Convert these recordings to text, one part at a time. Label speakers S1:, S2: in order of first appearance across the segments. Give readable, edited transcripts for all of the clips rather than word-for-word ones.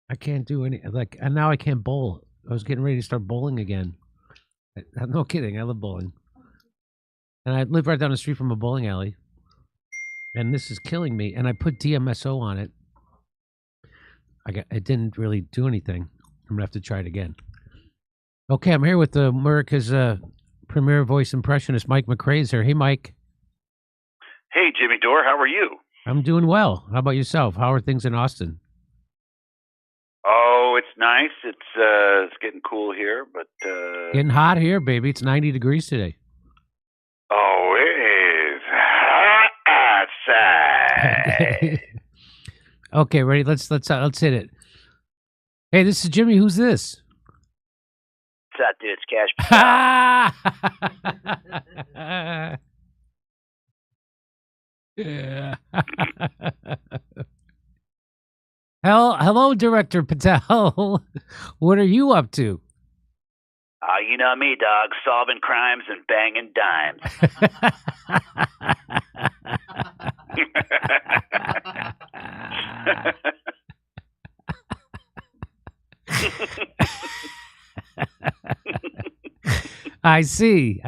S1: I can't do any and now I can't bowl. I was getting ready to start bowling again. I'm no kidding. I love bowling, and I live right down the street from a bowling alley. And this is killing me. And I put DMSO on it. It didn't really do anything. I'm gonna have to try it again. Okay, I'm here with America's premier voice impressionist, Mike McCrea. Here. Hey, Mike.
S2: Hey, Jimmy Dore, how are you?
S1: I'm doing well. How about yourself? How are things in Austin?
S2: Oh, it's nice. It's getting cool here, but
S1: Getting hot here, baby. It's 90 degrees today.
S2: Oh, it is hot outside.
S1: Okay, ready? Let's hit it. Hey, this is Jimmy. Who's this?
S2: What's up, dude? It's Cash.
S1: Yeah. Hello, Director Patel. What are you up to?
S2: You know me, dog. Solving crimes and banging dimes.
S1: I see.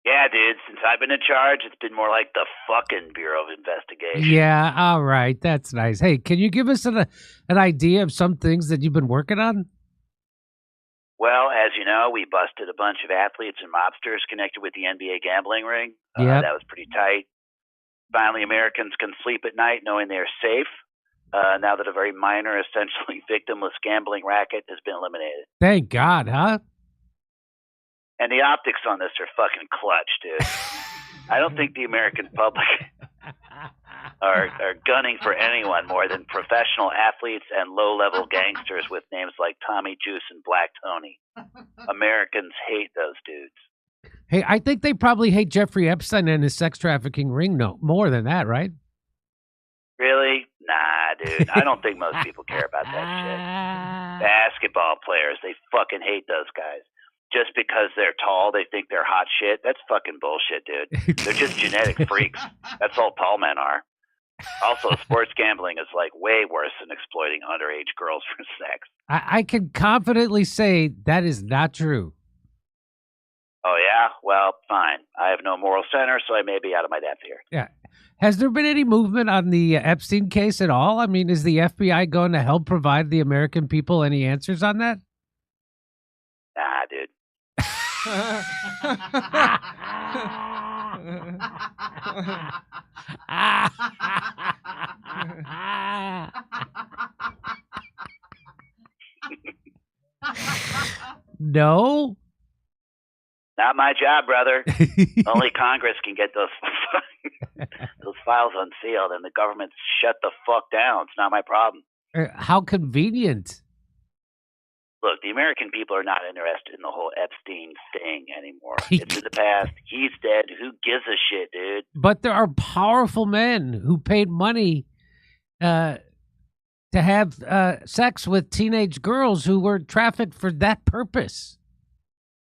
S2: Yeah, dude. Since I've been in charge, it's been more like the fucking Bureau of Investigation.
S1: Yeah, all right. That's nice. Hey, can you give us an idea of some things that you've been working on?
S2: Well, as you know, we busted a bunch of athletes and mobsters connected with the NBA gambling ring.
S1: Yep.
S2: That was pretty tight. Finally, Americans can sleep at night knowing they're safe, now that a very minor, essentially victimless gambling racket has been eliminated.
S1: Thank God, huh?
S2: And the optics on this are fucking clutch, dude. I don't think the American public are gunning for anyone more than professional athletes and low-level gangsters with names like Tommy Juice and Black Tony. Americans hate those dudes.
S1: Hey, I think they probably hate Jeffrey Epstein and his sex trafficking ring more than that, right?
S2: Really? Nah, dude. I don't think most people care about that shit. Basketball players, they fucking hate those guys. Just because they're tall, they think they're hot shit. That's fucking bullshit, dude. They're just genetic freaks. That's all tall men are. Also, sports gambling is like way worse than exploiting underage girls for sex.
S1: I can confidently say that is not true.
S2: Oh, yeah? Well, fine. I have no moral center, so I may be out of my depth here.
S1: Yeah. Has there been any movement on the Epstein case at all? I mean, is the FBI going to help provide the American people any answers on that?
S2: Nah, dude.
S1: No?
S2: Not my job, brother. Only Congress can get those files unsealed, and the government shut the fuck down. It's not my problem.
S1: How convenient.
S2: Look, the American people are not interested in the whole Epstein thing anymore. It's in the past. He's dead. Who gives a shit, dude?
S1: But there are powerful men who paid money to have sex with teenage girls who were trafficked for that purpose.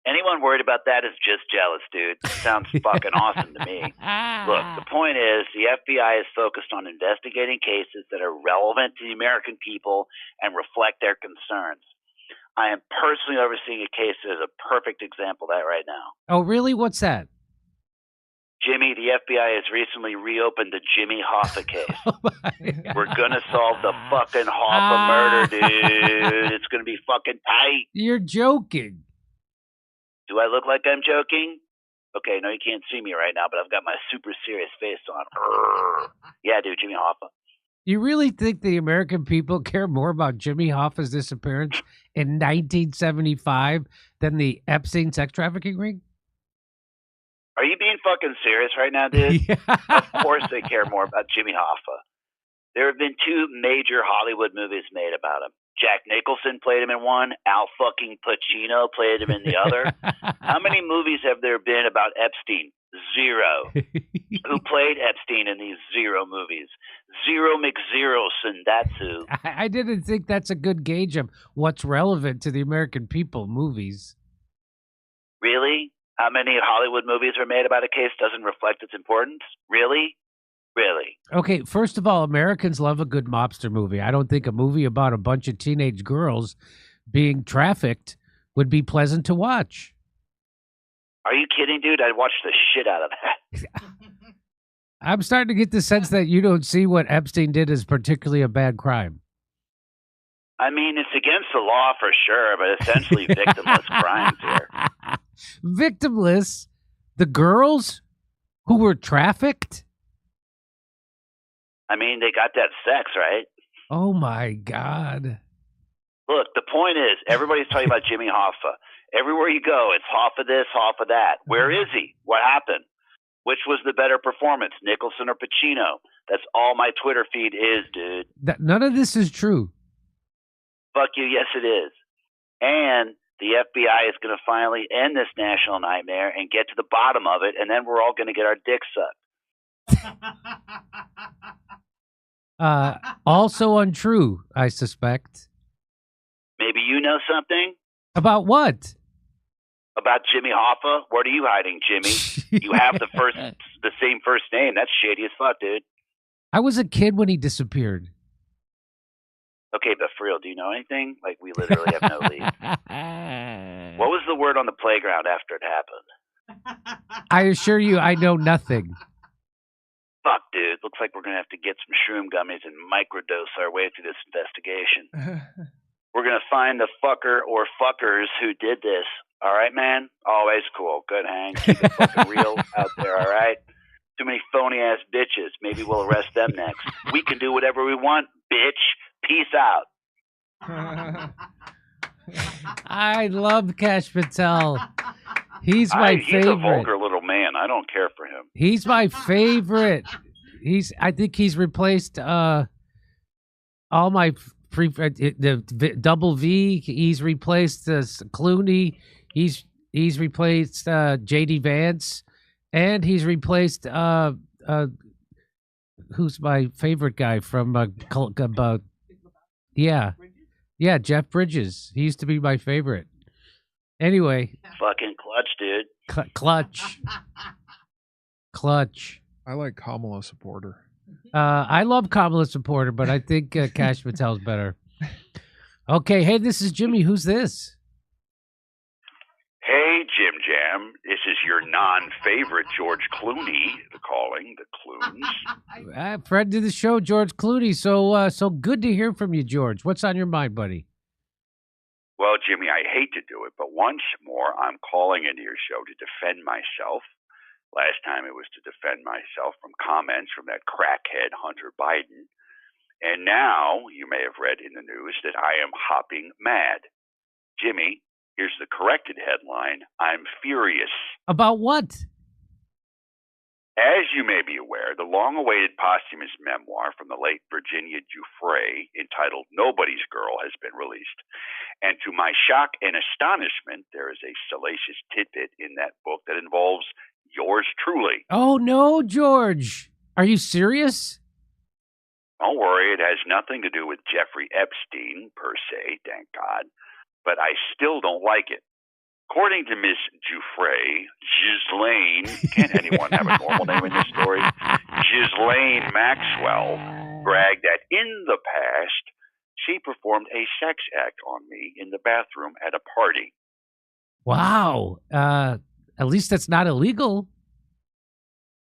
S2: Anyone worried about that is just jealous, dude. It sounds fucking awesome to me. Look, the point is the FBI is focused on investigating cases that are relevant to the American people and reflect their concerns. I am personally overseeing a case that is a perfect example of that right now.
S1: Oh, really? What's that?
S2: Jimmy, the FBI has recently reopened the Jimmy Hoffa case. We're going to solve the fucking Hoffa murder, dude. It's going to be fucking tight.
S1: You're joking.
S2: Do I look like I'm joking? Okay, no, you can't see me right now, but I've got my super serious face on. Yeah, dude, Jimmy Hoffa.
S1: You really think the American people care more about Jimmy Hoffa's disappearance in 1975 than the Epstein sex trafficking ring?
S2: Are you being fucking serious right now, dude?
S1: Yeah.
S2: Of course they care more about Jimmy Hoffa. There have been two major Hollywood movies made about him. Jack Nicholson played him in one. Al fucking Pacino played him in the other. How many movies have there been about Epstein? Zero. Who played Epstein in these zero movies? Zero McZeroson, that's who.
S1: I didn't think that's a good gauge of what's relevant to the American people, movies.
S2: Really? How many Hollywood movies are made about a case doesn't reflect its importance? Really? Really?
S1: Okay, first of all, Americans love a good mobster movie. I don't think a movie about a bunch of teenage girls being trafficked would be pleasant to watch.
S2: Are you kidding, dude? I'd watch the shit out of that.
S1: I'm starting to get the sense that you don't see what Epstein did as particularly a bad crime.
S2: I mean, it's against the law for sure, but essentially victimless crimes here.
S1: Victimless? The girls who were trafficked?
S2: I mean, they got that sex, right?
S1: Oh my God.
S2: Look, the point is, everybody's talking about Jimmy Hoffa. Everywhere you go, it's Hoffa this, Hoffa that. Where is he? What happened? Which was the better performance, Nicholson or Pacino? That's all my Twitter feed is, dude.
S1: None of this is true.
S2: Fuck you, yes it is. And the FBI is going to finally end this national nightmare and get to the bottom of it, and then we're all going to get our dicks sucked.
S1: Also untrue, I suspect.
S2: Maybe you know something?
S1: About what?
S2: About Jimmy Hoffa? What are you hiding, Jimmy? You have the same first name. That's shady as fuck, dude.
S1: I was a kid when he disappeared.
S2: Okay, but for real, do you know anything? Like, we literally have no lead. What was the word on the playground after it happened?
S1: I assure you, I know nothing.
S2: Fuck, dude. Looks like we're going to have to get some shroom gummies and microdose our way through this investigation. We're going to find the fucker or fuckers who did this. All right, man? Always cool. Good, Hank. Keep it fucking real out there, all right? Too many phony-ass bitches. Maybe we'll arrest them next. We can do whatever we want, bitch. Peace out.
S1: I love Kash Patel. He's my favorite.
S2: He's a vulgar little man. I don't care for him.
S1: He's my favorite. I think he's replaced all my the double V. He's replaced Clooney. He's replaced JD Vance, and he's replaced who's my favorite guy from yeah, Jeff Bridges. He used to be my favorite. Anyway,
S2: fucking clutch, dude.
S1: Clutch.
S3: I like Kamala Supporter.
S1: I love Kamala Supporter, but I think Kash Patel's better. Okay, hey, this is Jimmy. Who's this?
S2: Hey, Jim Jam. This is your non-favorite George Clooney calling, the Cloons.
S1: Friend of the show, George Clooney. So good to hear from you, George. What's on your mind, buddy?
S2: Well, Jimmy, I hate to do it, but once more, I'm calling into your show to defend myself. Last time it was to defend myself from comments from that crackhead Hunter Biden. And now you may have read in the news that I am hopping mad. Jimmy, here's the corrected headline. I'm furious.
S1: About what?
S2: As you may be aware, the long-awaited posthumous memoir from the late Virginia Giuffre, entitled Nobody's Girl, has been released. And to my shock and astonishment, there is a salacious tidbit in that book that involves yours truly.
S1: Oh, no, George. Are you serious?
S2: Don't worry, it has nothing to do with Jeffrey Epstein, per se, thank God. But I still don't like it. According to Miss Giuffre, Ghislaine, can't anyone have a normal name in this story? Ghislaine Maxwell bragged that in the past, she performed a sex act on me in the bathroom at a party.
S1: Wow. At least that's not illegal.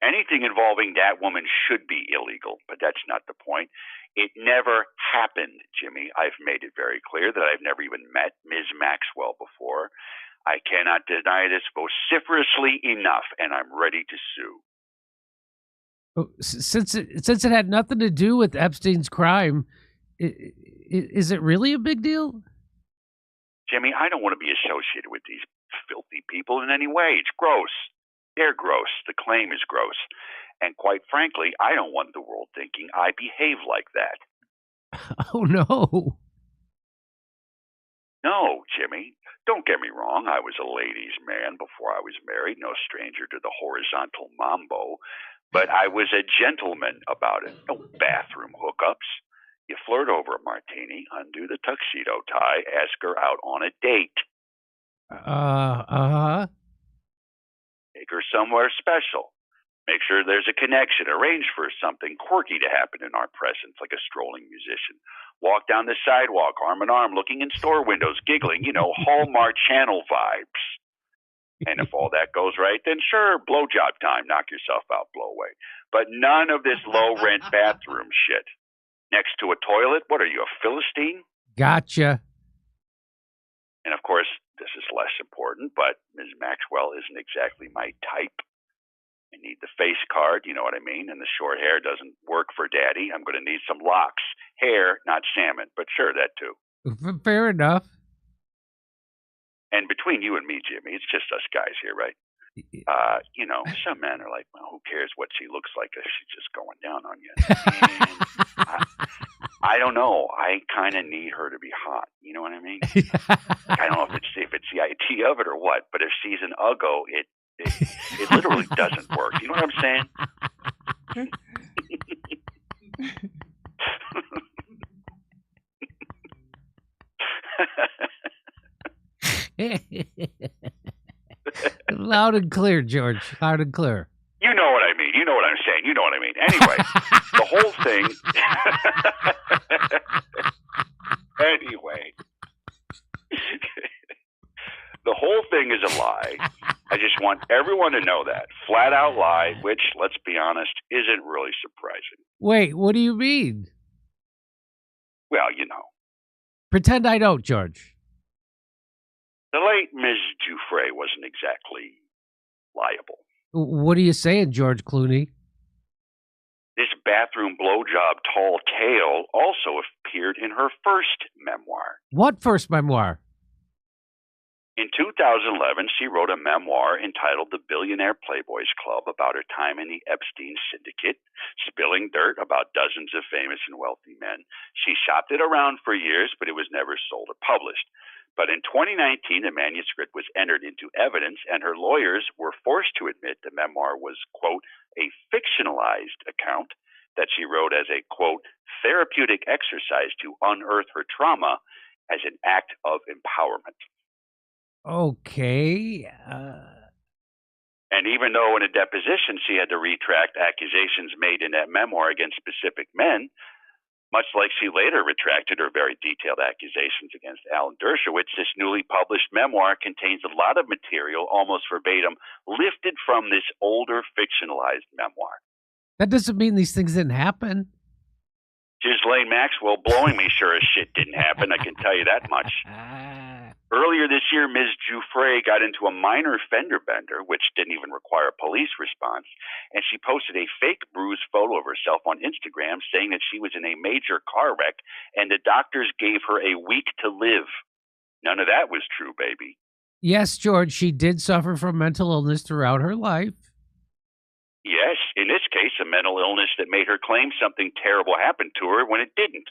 S2: Anything involving that woman should be illegal, but that's not the point. It never happened, Jimmy. I've made it very clear that I've never even met Ms. Maxwell before. I cannot deny this vociferously enough, and I'm ready to sue.
S1: Since it had nothing to do with Epstein's crime, is it really a big deal?
S2: Jimmy, I don't want to be associated with these filthy people in any way. It's gross. They're gross. The claim is gross. And quite frankly, I don't want the world thinking I behave like that.
S1: Oh, no.
S2: No, Jimmy. Don't get me wrong. I was a ladies' man before I was married, no stranger to the horizontal mambo. But I was a gentleman about it. No bathroom hookups. You flirt over a martini, undo the tuxedo tie, ask her out on a date.
S1: Uh-huh.
S2: Take her somewhere special. Make sure there's a connection. Arrange for something quirky to happen in our presence, like a strolling musician. Walk down the sidewalk, arm in arm, looking in store windows, giggling, Hallmark Channel vibes. And if all that goes right, then sure, blowjob time, knock yourself out, blow away. But none of this low-rent bathroom shit. Next to a toilet, what are you, a Philistine?
S1: Gotcha.
S2: And of course, this is less important, but Ms. Maxwell isn't exactly my type. I need the face card, you know what I mean? And the short hair doesn't work for daddy. I'm going to need some locks. Hair, not salmon, but sure, that too.
S1: Fair enough.
S2: And between you and me, Jimmy, it's just us guys here, right? Some men are like, well, who cares what she looks like if she's just going down on you? And I don't know. I kind of need her to be hot. You know what I mean? I don't know if it's the idea of it or what, but if she's an uggo, it literally doesn't work. You know what I'm saying?
S1: Loud and clear, George. Loud and clear.
S2: You know what I mean. You know what I'm saying. You know what I mean. Anyway, the whole thing. Anyway, the whole thing is a lie. I just want everyone to know that. Flat out lie, which, let's be honest, isn't really surprising.
S1: Wait, what do you mean?
S2: Well,
S1: Pretend I don't, George.
S2: The late Ms. Giuffre wasn't exactly liable.
S1: What are you saying, George Clooney?
S2: This bathroom blowjob tall tale also appeared in her first memoir.
S1: What first memoir?
S2: In 2011, she wrote a memoir entitled The Billionaire Playboys Club about her time in the Epstein Syndicate, spilling dirt about dozens of famous and wealthy men. She shopped it around for years, but it was never sold or published. But in 2019, the manuscript was entered into evidence, and her lawyers were forced to admit the memoir was, quote, a fictionalized account that she wrote as a, quote, therapeutic exercise to unearth her trauma as an act of empowerment.
S1: Okay.
S2: And even though in a deposition she had to retract accusations made in that memoir against specific men, much like she later retracted her very detailed accusations against Alan Dershowitz, this newly published memoir contains a lot of material, almost verbatim, lifted from this older fictionalized memoir.
S1: That doesn't mean these things didn't happen.
S2: Ghislaine Maxwell blowing me sure as shit didn't happen, I can tell you that much. Earlier this year, Ms. Giuffre got into a minor fender bender, which didn't even require a police response, and she posted a fake bruised photo of herself on Instagram saying that she was in a major car wreck and the doctors gave her a week to live. None of that was true, baby.
S1: Yes, George, she did suffer from mental illness throughout her life.
S2: Yes, in this case, a mental illness that made her claim something terrible happened to her when it didn't.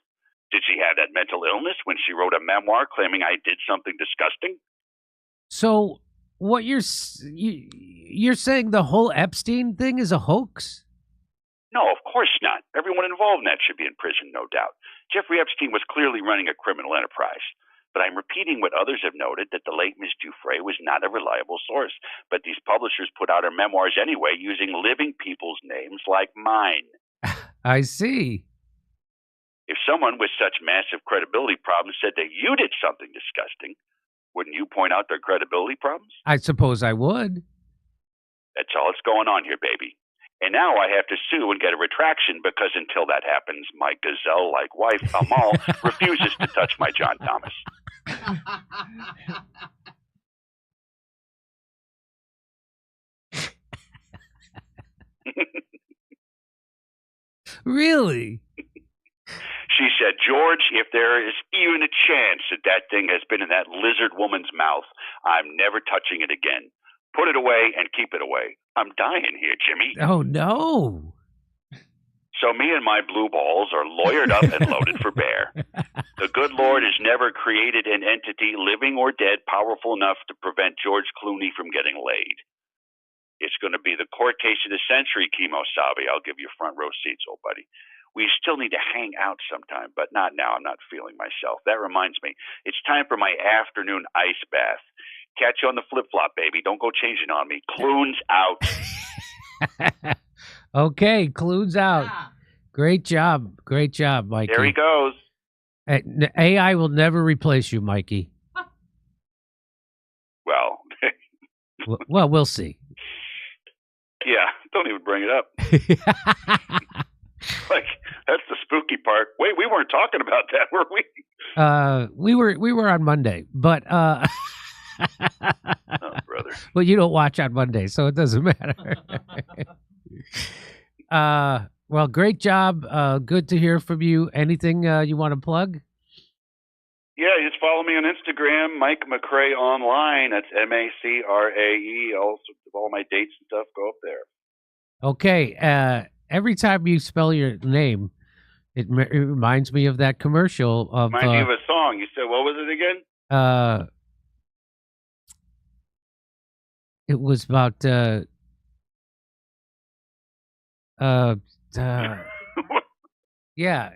S2: Did she have that mental illness when she wrote a memoir claiming I did something disgusting?
S1: So what you're saying the whole Epstein thing is a hoax?
S2: No, of course not. Everyone involved in that should be in prison, no doubt. Jeffrey Epstein was clearly running a criminal enterprise. But I'm repeating what others have noted, that the late Ms. Giuffre was not a reliable source. But these publishers put out her memoirs anyway using living people's names like mine.
S1: I see.
S2: If someone with such massive credibility problems said that you did something disgusting, wouldn't you point out their credibility problems?
S1: I suppose I would.
S2: That's all that's going on here, baby. And now I have to sue and get a retraction because until that happens, my gazelle-like wife, Amal, refuses to touch my John Thomas.
S1: Really?
S2: She said, George, if there is even a chance that that thing has been in that lizard woman's mouth, I'm never touching it again. Put it away and keep it away. I'm dying here, Jimmy.
S1: Oh, no.
S2: So me and my blue balls are lawyered up and loaded for bear. The good Lord has never created an entity, living or dead, powerful enough to prevent George Clooney from getting laid. It's going to be the court case of the century, Kimo Sabe. I'll give you front row seats, old buddy. We still need to hang out sometime, but not now. I'm not feeling myself. That reminds me, it's time for my afternoon ice bath. Catch you on the flip-flop, baby. Don't go changing on me. Clunes out.
S1: Okay, clues out. Great job, Mikey.
S2: There he goes.
S1: AI will never replace you, Mikey.
S2: Well,
S1: Well, we'll see.
S2: yeah, don't even bring it up. Like, that's the spooky part. Wait, we weren't talking about that, were we?
S1: We were on Monday, but
S2: Oh, brother.
S1: well, you don't watch on Monday, so it doesn't matter. Well, great job. Good to hear from you. Anything you want to plug?
S2: Yeah, just follow me on Instagram, Mike McCrea Online. That's MACRAE. Also, all my dates and stuff go up there.
S1: Okay. Every time you spell your name, it reminds me of that commercial of.
S2: Reminds me of a song. You said, what was it again?
S1: It was about. Yeah.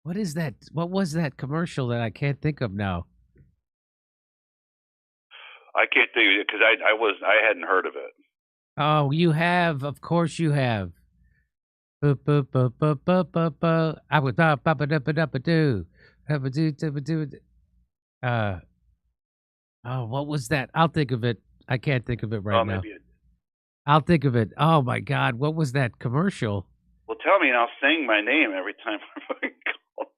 S1: What is that? What was that commercial that I can't think of now?
S2: I can't think of it because I hadn't heard of it.
S1: Oh, you have. Of course you have. I would oh, what was that? I'll think of it. I can't think of it right now. I'll think of it. Oh my God, what was that commercial?
S2: Well, tell me and I'll sing my name every time I call.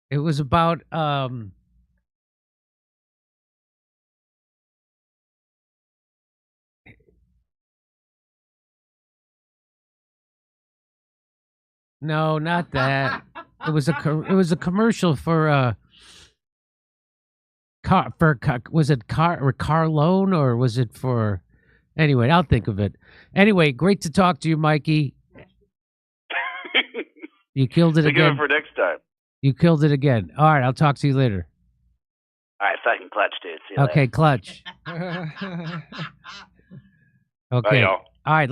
S1: It was about no, not that. It was a commercial for was it car loan or was it for anyway, I'll think of it. Anyway, great to talk to you, Mikey. You killed it again.
S2: For next time.
S1: You killed it again. All right, I'll talk to you later.
S2: All right, fucking clutch, dude. See you
S1: okay,
S2: later.
S1: clutch. Okay.
S2: Bye, y'all.
S1: All right, let's